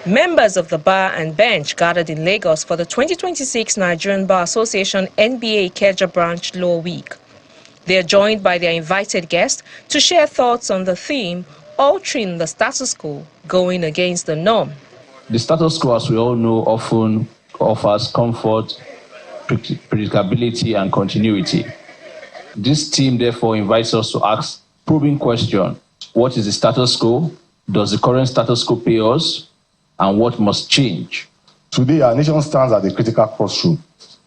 Members of the bar and bench gathered in Lagos for the 2026 Nigerian Bar Association NBA Ikeja Branch Law Week. They are joined by their invited guests to share thoughts on the theme, altering the status quo, going against the norm. The status quo, as we all know, often offers comfort, predictability, and continuity. This theme, therefore, invites us to ask probing question: what is the status quo? Does the current status quo pay us? And what must change? Today, our nation stands at a critical crossroads.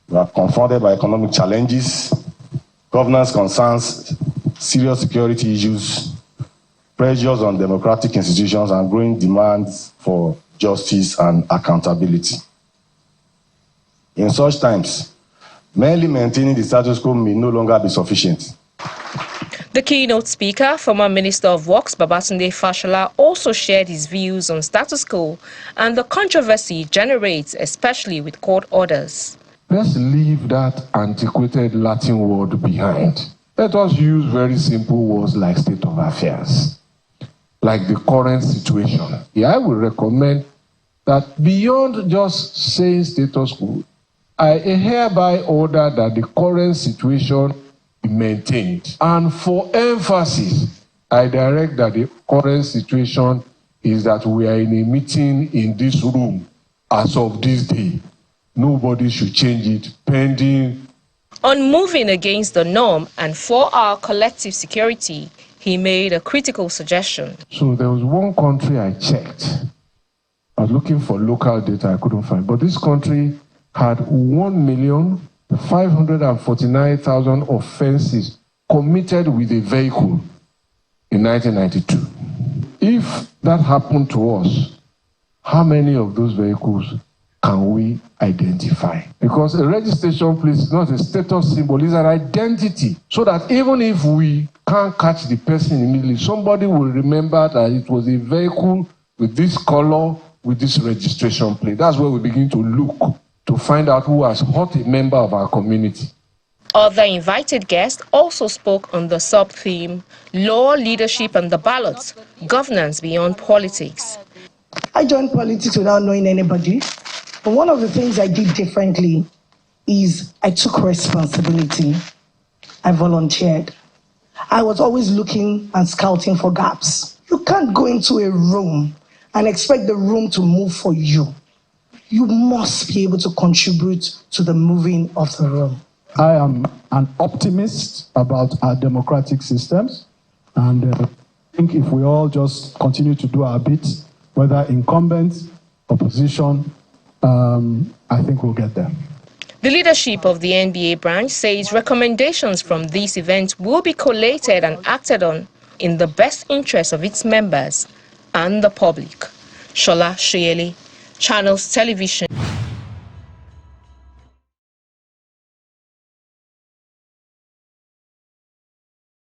We are confronted by economic challenges, governance concerns, serious security issues, pressures on democratic institutions, and growing demands for justice and accountability. In such times, merely maintaining the status quo may no longer be sufficient. The keynote speaker, former Minister of Works Babatunde Fashola, also shared his views on status quo and the controversy it generates, especially with court orders. Let's leave that antiquated Latin word behind. Let us use very simple words like state of affairs, like the current situation. I will recommend that beyond just saying status quo, I hereby order that the current situation be maintained. And for emphasis, I direct that the current situation is that we are in a meeting in this room as of this day. Nobody should change it pending. On moving against the norm and for our collective security, he made a critical suggestion. So there was one country I checked. I was looking for local data I couldn't find, but this country had 1,549,000 offenses committed with a vehicle in 1992. If that happened to us, how many of those vehicles can we identify? Because a registration plate is not a status symbol, it's an identity. So that even if we can't catch the person immediately, somebody will remember that it was a vehicle with this color, with this registration plate. That's where we begin to look to find out who has hurt a member of our community. Other invited guests also spoke on the sub-theme, law, leadership and the ballot, governance beyond politics. I joined politics without knowing anybody. But one of the things I did differently is I took responsibility. I volunteered. I was always looking and scouting for gaps. You can't go into a room and expect the room to move for you. You must be able to contribute to the moving of the room. I am an optimist about our democratic systems, and I think if we all just continue to do our bit, whether incumbent, opposition, I think we'll get there. The leadership of the NBA branch says recommendations from this event will be collated and acted on in the best interest of its members and the public. Shola Shoyele, Channels Television.